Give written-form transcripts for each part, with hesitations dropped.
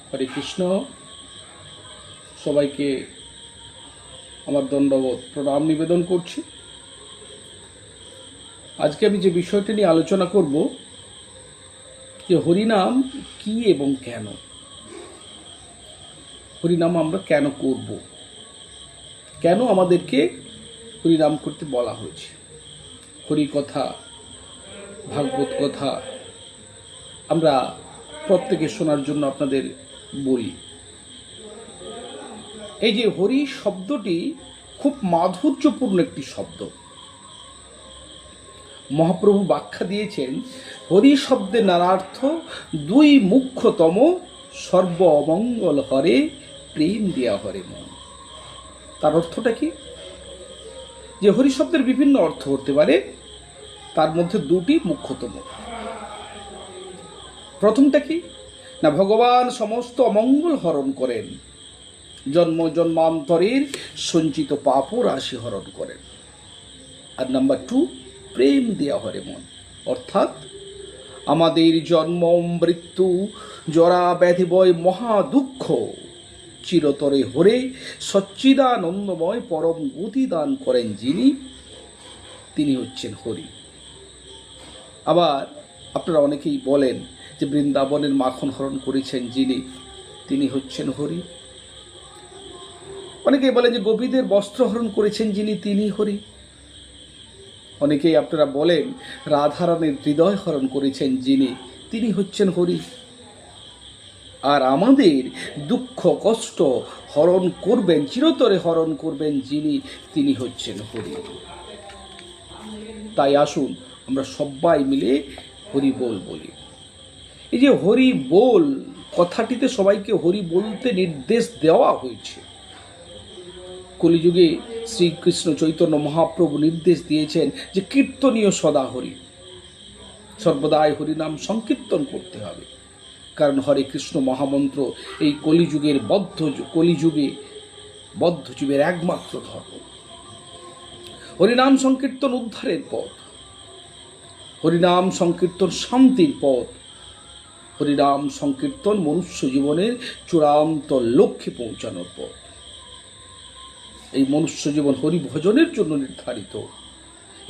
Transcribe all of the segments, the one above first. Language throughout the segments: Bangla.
হরে কৃষ্ণ। সবাইকে আমার দণ্ডবোধ প্রণাম নিবেদন করছি। আজকে আমি যে বিষয়টি নিয়ে আলোচনা করব যে হরিনাম কি এবং কেন, হরিনাম আমরা কেন করব, কেন আমাদেরকে হরিনাম করতে বলা হয়েছে। হরি কথা, ভাগবত কথা আমরা প্রত্যেকে শোনার জন্য আপনাদের বলি। এই যে হরি শব্দটি খুব মাধুর্যপূর্ণ একটি শব্দ। মহাপ্রভু ব্যাখ্যা দিয়েছেন, হরি শব্দের নানার্থ দুই মুখ্যতম, সর্ব অমঙ্গল হরে, প্রেম দেয়া হরে মন। তার অর্থটা কি? যে হরি শব্দের বিভিন্ন অর্থ হতে পারে, তার মধ্যে দুটি মুখ্যতম। প্রথমটা কি না, ভগবান সমস্ত অমঙ্গল হরণ করেন, জন্ম জন্মান্তরের সঞ্চিত পাপ রাশি হরণ করেন। আর নাম্বার 2, প্রেম দেয়া হরে মন, অর্থাৎ আমাদের জন্ম মৃত্যু জরা ব্যাধি বয় মহা দুঃখ চিরতরে হরে সচ্চিদানন্দময় পরম গতি দান করেন যিনি, তিনি হচ্ছেন হরি। আবার আপনারা অনেকেই বলেন যে বৃন্দাবনের মাখন হরণ করেছেন যিনি, তিনি হচ্ছেন হরি। অনেকেই বলেন যে গোপীদের বস্ত্র হরণ করেছেন যিনি, তিনি হরি। অনেকেই আপনারা বলেন রাধারানীর হৃদয় হরণ করেছেন যিনি, তিনি হচ্ছেন হরি। আর আমাদের দুঃখ কষ্ট হরণ করবেন, চিরতরে হরণ করবেন যিনি, তিনি হচ্ছেন হরি। তাই আসুন আমরা সবাই মিলে হরি বল বলি। এই যে হরি বল কথাটিতে সবাইকে হরি বলতে নির্দেশ দেওয়া হয়েছে। কলিযুগে শ্রীকৃষ্ণ চৈতন্য মহাপ্রভু নির্দেশ দিয়েছেন যে কীর্তনীয় সদা হরি, সর্বদাই হরিনাম সংকীর্তন করতে হবে। কারণ হরে কৃষ্ণ মহামন্ত্র এই কলিযুগে বদ্ধজীবের একমাত্র ধর্ম। হরিনাম সংকীর্তন উদ্ধারের পথ, হরিনাম সংকীর্তন শান্তির পথ, হরিনাম সংকীর্তন মনুষ্য জীবনের চূড়ান্ত লক্ষ্যে পৌঁছানোর পথ। এই মনুষ্য জীবন হরি ভজনের জন্য নির্ধারিত।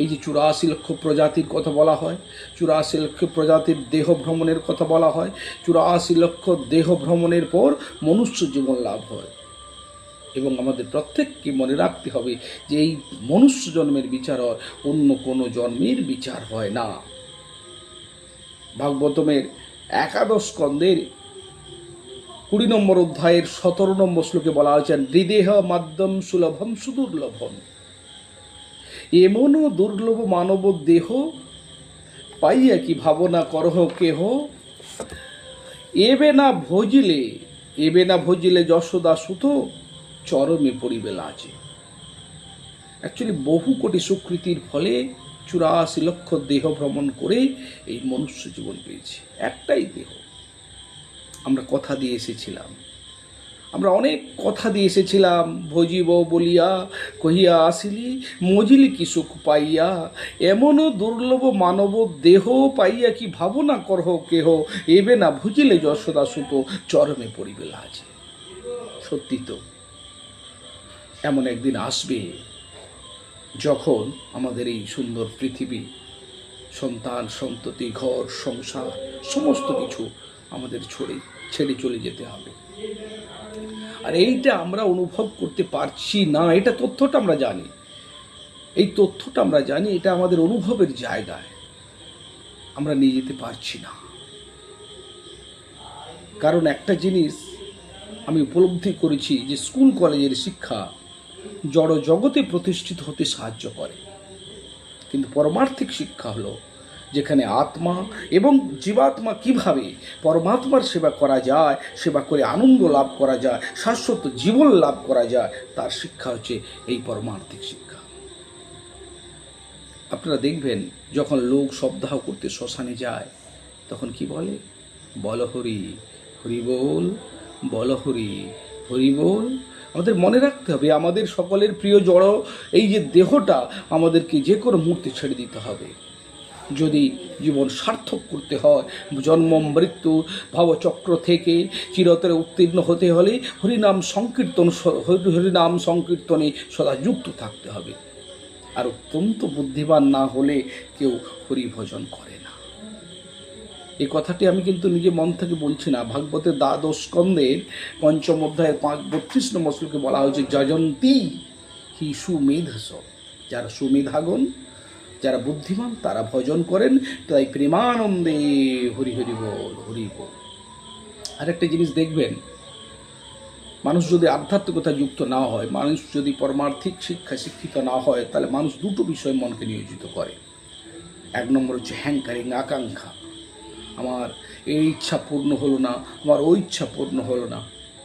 এই যে 84 লক্ষ প্রজাতির কথা বলা হয়, 84 লক্ষ প্রজাতির দেহ ভ্রমণের কথা বলা হয়, 84 লক্ষ দেহ ভ্রমণের পর মনুষ্য জীবন লাভ হয়। এবং আমাদের প্রত্যেককে মনে রাখতে হবে যে এই মনুষ্য জন্মের বিচার হয়, অন্য কোনো জন্মের বিচার হয় না। ভাগবতমের 11 স্কন্ধের 20 নম্বর অধ্যায়ের 17 নম্বর শ্লোকে বলা হয়েছে, হৃদেহ মাধ্যম সুলভম সুদুর্লভম, এমনও দুর্লভ মানব দেহ পাইয়া কি ভাবনা করহ কেহ, এবে না ভজিলে যশোদা সুত চরমে পড়িবে লাজে। অ্যাকচুয়ালি বহু কোটি সুকৃতির ফলে 84 লক্ষ দেহ ভ্রমণ করে এই মনুষ্য জীবন পেয়েছি। একটাই দেহ। আমরা কথা দিয়ে এসেছিলাম, আমরা অনেক কথা দিয়ে এসেছিলাম, ভজিব বলিয়া কহিয়া আসিলি, মজিলি কি সুখ পাইয়া, এমনও দুর্লভ মানব দেহ পাইয়া কি ভাবনা করহ কেহ, এবে না ভুজিলে যশোদা সুত চরমে পড়িবে লাজে। সত্যি তো, এমন একদিন আসবে যখন আমাদের এই সুন্দর পৃথিবী, সন্তান সন্ততি, ঘর সংসার সমস্ত কিছু আমাদের ছেড়ে চলে যেতে হবে। আর এইটা আমরা অনুভব করতে পারছি না, এটা তথ্যটা আমরা জানি, এই তথ্যটা আমরা জানি, এটা আমাদের অনুভবের জায়গায় আমরা নিয়ে যেতে পারছি না। কারণ একটা জিনিস আমি উপলব্ধি করেছি যে স্কুল কলেজের শিক্ষা জড় জগতে প্রতিষ্ঠিত হতে সাহায্য করে, কিন্তু পরমার্থিক শিক্ষা হলো যেখানে আত্মা এবং জীবাত্মা কিভাবে পরমাত্মার সেবা করা যায়, সেবা করে আনন্দ লাভ করা যায়, শাশ্বত জীবন লাভ করা যায়, তার শিক্ষা হচ্ছে এই পরমার্থিক শিক্ষা। আপনারা দেখবেন যখন লোক শবদাহ করতে শ্মশানে যায় তখন কি বলে, বল হরি, হরি বল, বল হরি, হরি বল। আমাদের মনে রাখতে হবে আমাদের সকলের প্রিয় জড় এই যে দেহটা আমাদেরকে যে কোনো মুহূর্তে ছেড়ে দিতে হবে। যদি জীবন সার্থক করতে হয়, জন্ম মৃত্যু ভবচক্র থেকে চিরতরে উত্তীর্ণ হতে হলে হরিনাম সংকীর্তনে সদা যুক্ত থাকতে হবে। আর অত্যন্ত বুদ্ধিমান না হলে কেউ হরিভজন করে না। এই কথাটি আমি কিন্তু নিজে মন থেকে বলছি না। ভাগবতের দ্বাদশ স্কন্ধের ৫ম অধ্যায়ের ৩২ নম্বর শ্লোকে বলা হয়েছে, যজন্তি হি সুমেধস, যারা সুমেধাগণ, যারা বুদ্ধিমান তারা ভজন করেন, তাই প্রেমানন্দে হরি হরি বল, হরি বল। আরেকটা জিনিস দেখবেন, মানুষ যদি আধ্যাত্মিকতা যুক্ত না হয়, মানুষ যদি পরমার্থিক শিক্ষায় শিক্ষিত না হয়, তাহলে মানুষ দুটো বিষয়ে মনকে নিয়োজিত করে। এক নম্বর হচ্ছে হ্যাঙ্কারিং, আকাঙ্ক্ষা, আমার এই ইচ্ছা পূর্ণ হলো না, আমার ওই ইচ্ছা পূর্ণ হলো না।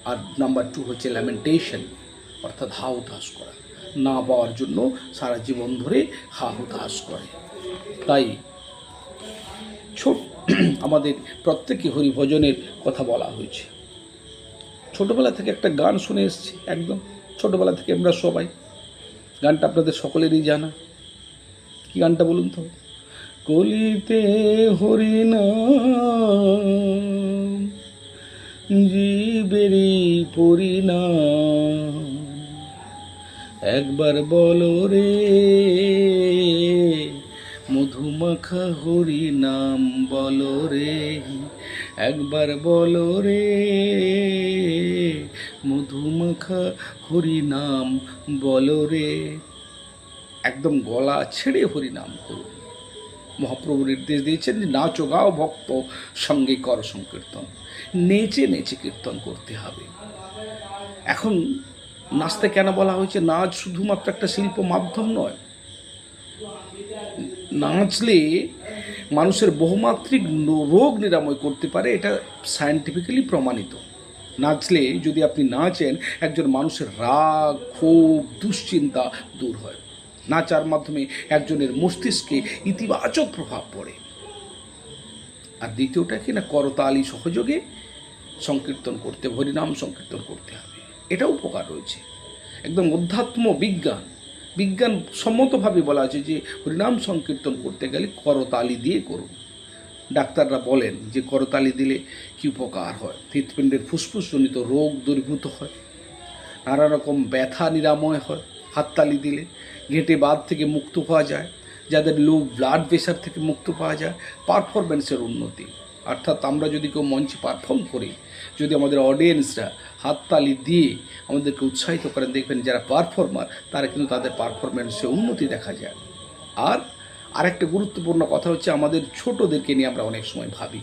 আর নাম্বার 2 হচ্ছে ল্যামেন্টেশন, অর্থাৎ হাহুতাশ করা, না পাওয়ার জন্য সারা জীবন ধরে হাহুতাশ করে। তাই আমাদের প্রত্যেকে হরিভজনের কথা বলা হয়েছে। ছোটবেলা থেকে একটা গান শুনে এসেছি, একদম ছোটবেলা থেকে আমরা সবাই। গানটা আপনাদের সকলেরই জানা। কি গানটা বলুন তো? কলিতে হরিনাম জীবেরই পরিণাম, একবার বলো রে মধুমাখা হরিনাম বলো রে, একবার বলো রে মধুমাখা হরিনাম বলো রে। একদম গলা ছেড়ে হরিনাম করুন। মহাপ্রভু নির্দেশ দিয়েছেন যে নাচো গাও ভক্ত সঙ্গে কর সংকীর্তন, নেচে নেচে কীর্তন করতে হবে। এখন নাচতে কেন বলা হয়েছে? নাচ শুধুমাত্র একটা শিল্প মাধ্যম নয়। নাচলে মানুষের বহুমাত্রিক রোগ নিরাময় করতে পারে, এটা সায়েন্টিফিক্যালি প্রমাণিত। নাচলে যদি আপনি নাচেন, একজন মানুষের রাগ, ক্ষোভ, দুশ্চিন্তা দূর হয়। নাচার মাধ্যমে একজনের মস্তিষ্কে ইতিবাচক প্রভাব পড়ে। আর দ্বিতীয়টা কি না, করতালি সহযোগে সংকীর্তন করতে, হরিনাম সংকীর্তন করতে হবে। এটা উপকার রয়েছে। একদম অধ্যাত্ম বিজ্ঞান সম্মতভাবে বলা আছে যে হরিনাম সংকীর্তন করতে গেলে করতালি দিয়ে করুন। ডাক্তাররা বলেন যে করতালি দিলে কি উপকার হয়। হৃৎপিণ্ডের ফুসফুসজনিত রোগ দূরীভূত হয়, নানা রকম ব্যথা নিরাময় হয় হাততালি দিলে, ঘেঁটে বাত থেকে মুক্ত পাওয়া যায়, যাদের লো ব্লাড প্রেশার থেকে মুক্ত পাওয়া যায়, পারফরমেন্সের উন্নতি। অর্থাৎ আমরা যদি কেউ মঞ্চে পারফর্ম করি, যদি আমাদের অডিয়েন্সরা হাততালি দিয়ে আমাদেরকে উৎসাহিত করেন, দেখবেন যারা পারফর্মার তারা কিন্তু তাদের পারফরমেন্সে উন্নতি দেখা যায়। আর আরেকটা গুরুত্বপূর্ণ কথা হচ্ছে, আমাদের ছোটদেরকে নিয়ে আমরা অনেক সময় ভাবি,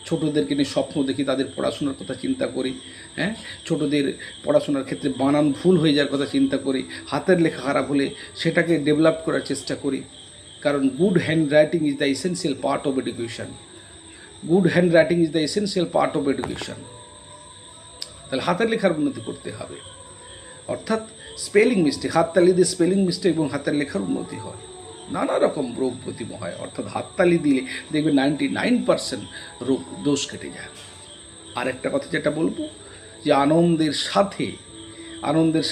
ছোটদেরকে নিয়ে স্বপ্ন দেখি, তাদের পড়াশোনার কথা চিন্তা করি। ছোটদের পড়াশোনার ক্ষেত্রে বানান ভুল হয়ে যাওয়ার কথা চিন্তা করি, হাতের লেখা খারাপ হলে সেটাকে ডেভেলপ করার চেষ্টা করি। কারণ good hand writing is the essential part of education. Good hand writing is the essential part of education. তাহলে হাতের লেখার উন্নতি করতে হবে। অর্থাৎ স্পেলিং মিস্টেক, হাততালি দিয়ে স্পেলিং মিস্টেক এবং হাতের লেখার উন্নতি হয়, নানা রকম রোগ প্রতিম হয়। অর্থাৎ হাততালি দিলে দেখবে 99% রোগ দোষ কেটে যায়। আর একটা কথা যেটা বলবো, যে আনন্দের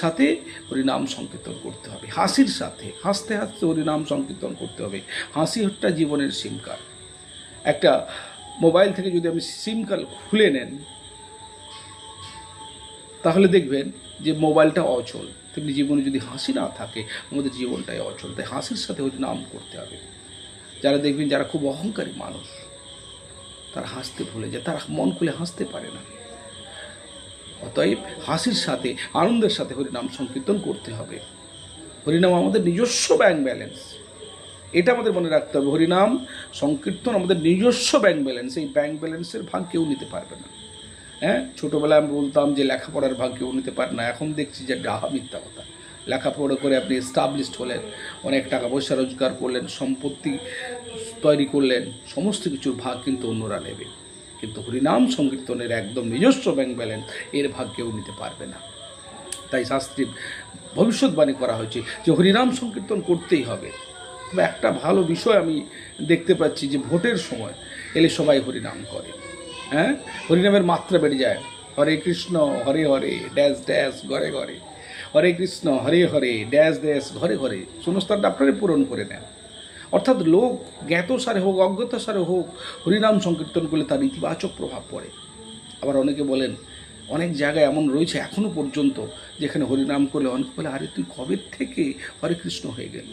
সাথে হরিনাম সংকীর্তন করতে হবে, হাসির সাথে, হাসতে হাসতে হরিনাম সংকীর্তন করতে হবে। হাসি হচ্ছে জীবনের সিম কার্ড। একটা মোবাইল থেকে যদি আপনি সিম কার্ড খুলে নেন, তাহলে দেখবেন যে মোবাইলটা অচল। তেমনি জীবনে যদি হাসি না থাকে, আমাদের জীবনটাই অচল। তাই হাসির সাথে হরিনাম করতে হবে। যারা দেখবেন যারা খুব অহংকারী মানুষ, তারা হাসতে ভুলে যায়, তারা মন খুলে হাসতে পারে না। অতএব হাসির সাথে, আনন্দের সাথে হরিনাম সংকীর্তন করতে হবে। হরিনাম আমাদের নিজস্ব ব্যাংক ব্যালেন্স, এটা আমাদের মনে রাখতে হবে। হরিনাম সংকীর্তন আমাদের নিজস্ব ব্যাংক ব্যালেন্স। এই ব্যাংক ব্যালেন্সের ভাগ কেউ নিতে পারবে না। ছোটোবেলায় আমি বলতাম যে লেখাপড়ার ভাগ কেউ নিতে পারে না। এখন দেখছি যে ডাহা মিথ্যা কথা। লেখাপড়া করে আপনি এস্টাবলিশড হলেন, অনেক টাকা পয়সা রোজগার করলেন, সম্পত্তি তৈরি করলেন, সমস্ত কিছুর ভাগ কিন্তু অন্যরা নেবে। কিন্তু হরিনাম সংকীর্তনের একদম নিজস্ব ব্যাংক ব্যালেন্স, এর ভাগ কেউ নিতে পারবে না। তাই শাস্ত্রে ভবিষ্যৎবাণী করা হয়েছে যে হরিনাম সংকীর্তন করতেই হবে। তবে একটা ভালো বিষয় আমি দেখতে পাচ্ছি যে ভোটের সময় এলে সবাই হরিনাম করে। হরিনামের মাত্রা বেড়ে যায়। হরে কৃষ্ণ হরে হরে ড্যাশ ড্যাশ ঘরে ঘরে, হরে কৃষ্ণ হরে হরে ড্যাশ ড্যাশ ঘরে ঘরে। শূন্যস্থানটা আপনারাই পূরণ করে নেন। অর্থাৎ লোক জ্ঞাতসারে হোক অজ্ঞাতসারে হোক হরিনাম সংকীর্তন করলে তার ইতিবাচক প্রভাব পড়ে। আবার অনেকে বলেন, অনেক জায়গায় এমন রয়েছে এখনও পর্যন্ত যেখানে হরিনাম করলে অনেকে বলে, আরে তুই কবে থেকে হরে কৃষ্ণ হয়ে গেল,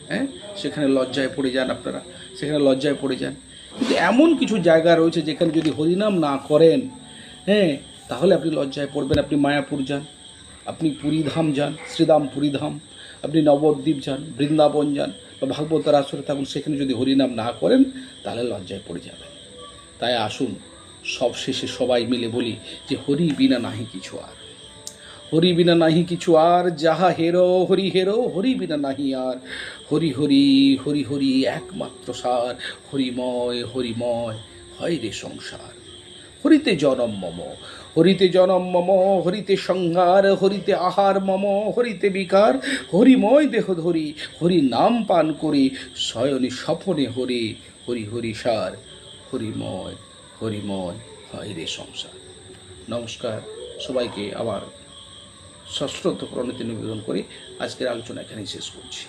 হ্যাঁ, সেখানে লজ্জায় পড়ে যান আপনারা, সেখানে লজ্জায় পড়ে যান। কিন্তু এমন কিছু জায়গা রয়েছে যেখানে যদি হরিনাম না করেন, হ্যাঁ, তাহলে আপনি লজ্জায় পড়বেন। আপনি মায়াপুর যান, আপনি পুরীধাম যান, শ্রীধাম পুরীধাম, আপনি নবদ্বীপ যান, বৃন্দাবন যান বা ভাগবতার আসরে থাকুন, সেখানে যদি হরিনাম না করেন তাহলে লজ্জায় পড়ে যাবেন। তাই আসুন সব শেষে সবাই মিলে বলি যে হরি বিনা নাহি কিছু আর, হরি বিনা নাহি কিছু আর, যাহা হেরো হরি হেরো, হরি বিনা নাহি আর, হরি হরি হরি হরি একমাত্র সার, হরিময় হরিময় হয় রে সংসার। হরিতে জনম মম, হরিতে জনম মম, হরিতে সংহার, হরিতে আহার মম, হরিতে বিকার, হরিময় দেহ ধরি, হরি নাম পান করি, শয়নে স্বপনে হরি, হরি হরি সার, হরিময় হরিময় হয় রে সংসার। নমস্কার সবাইকে, আবার সশ্রদ্ধ প্রণতি নিবেদন করে আজকের আলোচনা এখানেই শেষ করছি।